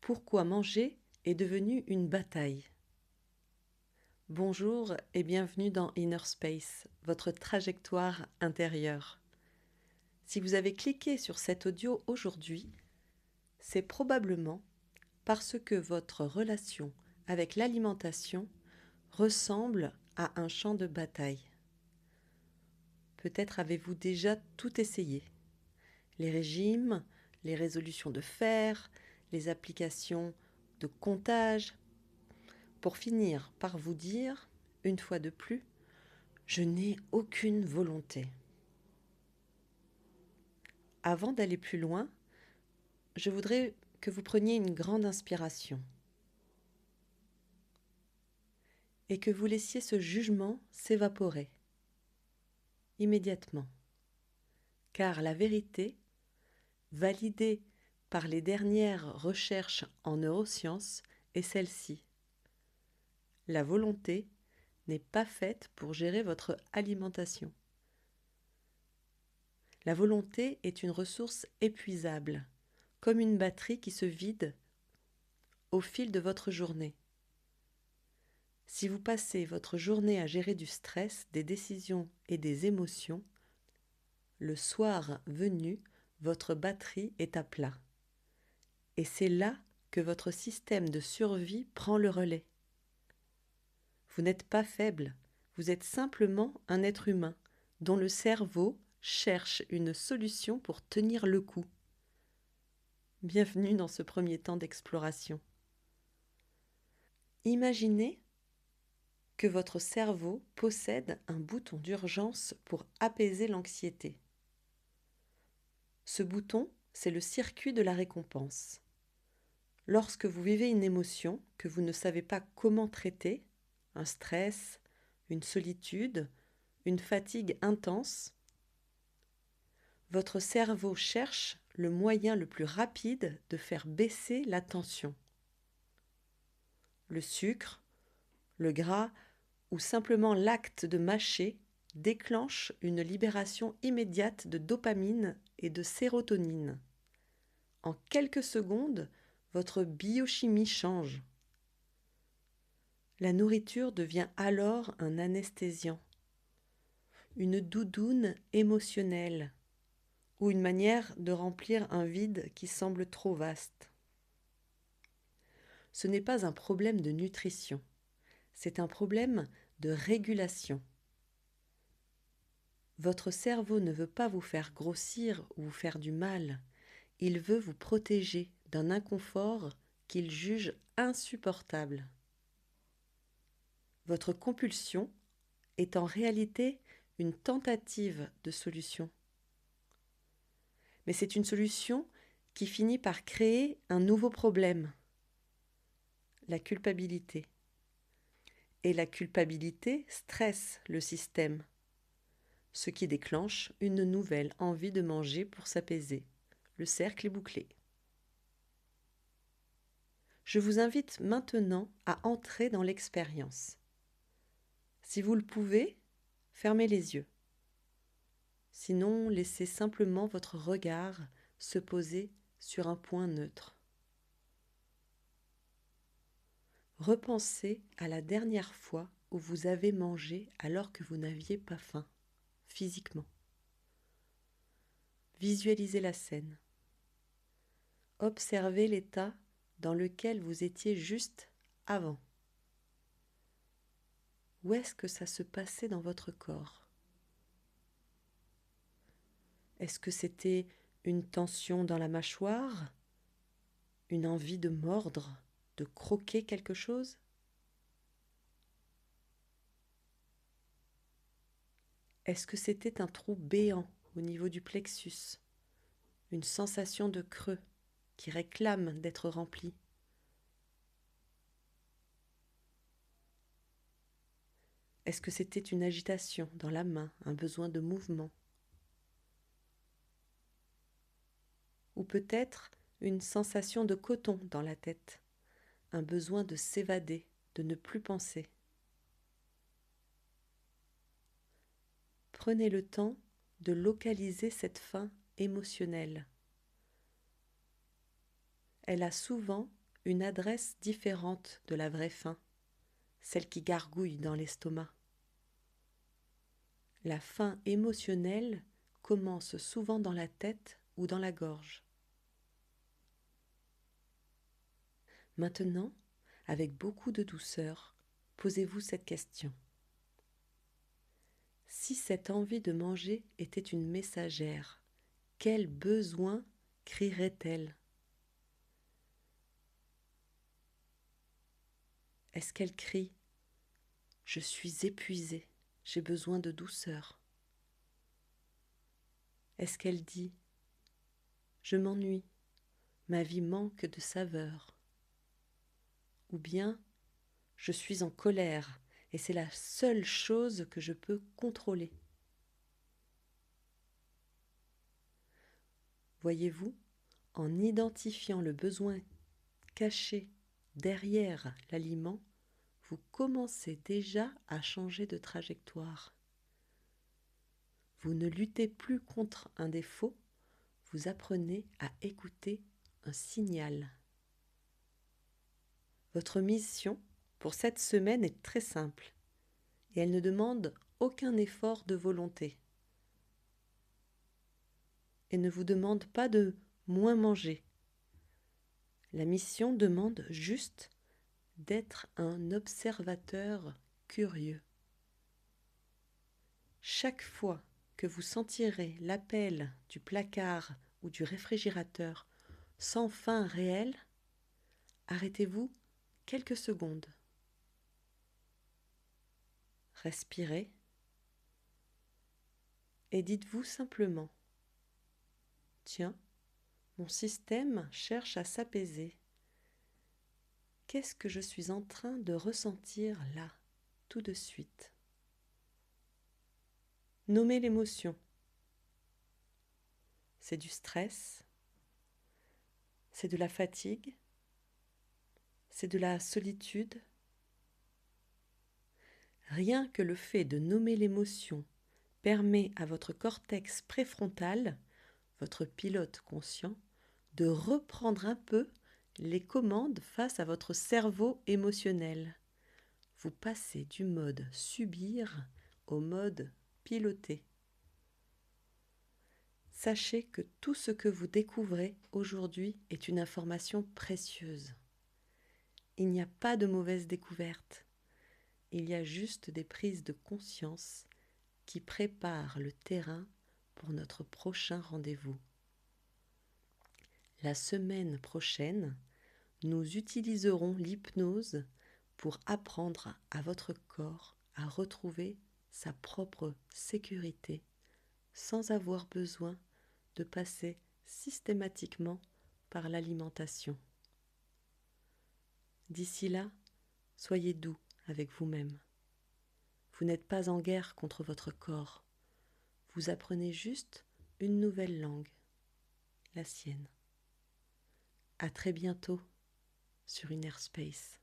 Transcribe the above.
Pourquoi manger est devenu une bataille. Bonjour et bienvenue dans Inner Space, votre trajectoire intérieure. Si vous avez cliqué sur cet audio aujourd'hui, c'est probablement parce que votre relation avec l'alimentation ressemble à un champ de bataille. Peut-être avez-vous déjà tout essayé. Les régimes, les résolutions de fer, les applications de comptage, pour finir par vous dire, une fois de plus, je n'ai aucune volonté. Avant d'aller plus loin, je voudrais que vous preniez une grande inspiration et que vous laissiez ce jugement s'évaporer immédiatement. Car la vérité, validée par les dernières recherches en neurosciences, est celle-ci. La volonté n'est pas faite pour gérer votre alimentation. La volonté est une ressource épuisable, comme une batterie qui se vide au fil de votre journée. Si vous passez votre journée à gérer du stress, des décisions et des émotions, le soir venu, votre batterie est à plat. Et c'est là que votre système de survie prend le relais. Vous n'êtes pas faible, vous êtes simplement un être humain dont le cerveau cherche une solution pour tenir le coup. Bienvenue dans ce premier temps d'exploration. Imaginez que votre cerveau possède un bouton d'urgence pour apaiser l'anxiété. Ce bouton, c'est le circuit de la récompense. Lorsque vous vivez une émotion que vous ne savez pas comment traiter, un stress, une solitude, une fatigue intense, votre cerveau cherche le moyen le plus rapide de faire baisser la tension. Le sucre, le gras ou simplement l'acte de mâcher déclenche une libération immédiate de dopamine et de sérotonine. En quelques secondes, votre biochimie change. La nourriture devient alors un anesthésiant, une doudoune émotionnelle ou une manière de remplir un vide qui semble trop vaste. Ce n'est pas un problème de nutrition, c'est un problème de régulation. Votre cerveau ne veut pas vous faire grossir ou vous faire du mal. Il veut vous protéger d'un inconfort qu'il juge insupportable. Votre compulsion est en réalité une tentative de solution. Mais c'est une solution qui finit par créer un nouveau problème, la culpabilité. Et la culpabilité stresse le système, ce qui déclenche une nouvelle envie de manger pour s'apaiser. Le cercle est bouclé. Je vous invite maintenant à entrer dans l'expérience. Si vous le pouvez, fermez les yeux. Sinon, laissez simplement votre regard se poser sur un point neutre. Repensez à la dernière fois où vous avez mangé alors que vous n'aviez pas faim, physiquement. Visualisez la scène. Observez l'état dans lequel vous étiez juste avant. Où est-ce que ça se passait dans votre corps? Est-ce que c'était une tension dans la mâchoire? Une envie de mordre, de croquer quelque chose? Est-ce que c'était un trou béant au niveau du plexus? Une sensation de creux qui réclame d'être rempli? Est-ce que c'était une agitation dans la main, un besoin de mouvement? Ou peut-être une sensation de coton dans la tête, un besoin de s'évader, de ne plus penser? Prenez le temps de localiser cette faim émotionnelle. Elle a souvent une adresse différente de la vraie faim, celle qui gargouille dans l'estomac. La faim émotionnelle commence souvent dans la tête ou dans la gorge. Maintenant, avec beaucoup de douceur, posez-vous cette question. Si cette envie de manger était une messagère, quel besoin crierait-elle ? Est-ce qu'elle crie « Je suis épuisée, j'ai besoin de douceur » ? Est-ce qu'elle dit « Je m'ennuie, ma vie manque de saveur » ? Ou bien « Je suis en colère et c'est la seule chose que je peux contrôler » ? Voyez-vous, en identifiant le besoin caché derrière l'aliment, vous commencez déjà à changer de trajectoire. Vous ne luttez plus contre un défaut, vous apprenez à écouter un signal. Votre mission pour cette semaine est très simple et elle ne demande aucun effort de volonté. Et ne vous demande pas de moins manger. La mission demande juste d'être un observateur curieux. Chaque fois que vous sentirez l'appel du placard ou du réfrigérateur sans faim réelle, arrêtez-vous quelques secondes. Respirez et dites-vous simplement « Tiens, mon système cherche à s'apaiser. Qu'est-ce que je suis en train de ressentir là, tout de suite ?» Nommez l'émotion. C'est du stress, c'est de la fatigue, c'est de la solitude. Rien que le fait de nommer l'émotion permet à votre cortex préfrontal, votre pilote conscient, de reprendre un peu les commandes face à votre cerveau émotionnel. Vous passez du mode subir au mode piloter. Sachez que tout ce que vous découvrez aujourd'hui est une information précieuse. Il n'y a pas de mauvaise découverte. Il y a juste des prises de conscience qui préparent le terrain pour notre prochain rendez-vous. La semaine prochaine, nous utiliserons l'hypnose pour apprendre à votre corps à retrouver sa propre sécurité sans avoir besoin de passer systématiquement par l'alimentation. D'ici là, soyez doux avec vous-même. Vous n'êtes pas en guerre contre votre corps. Vous apprenez juste une nouvelle langue, la sienne. À très bientôt sur Inner Space.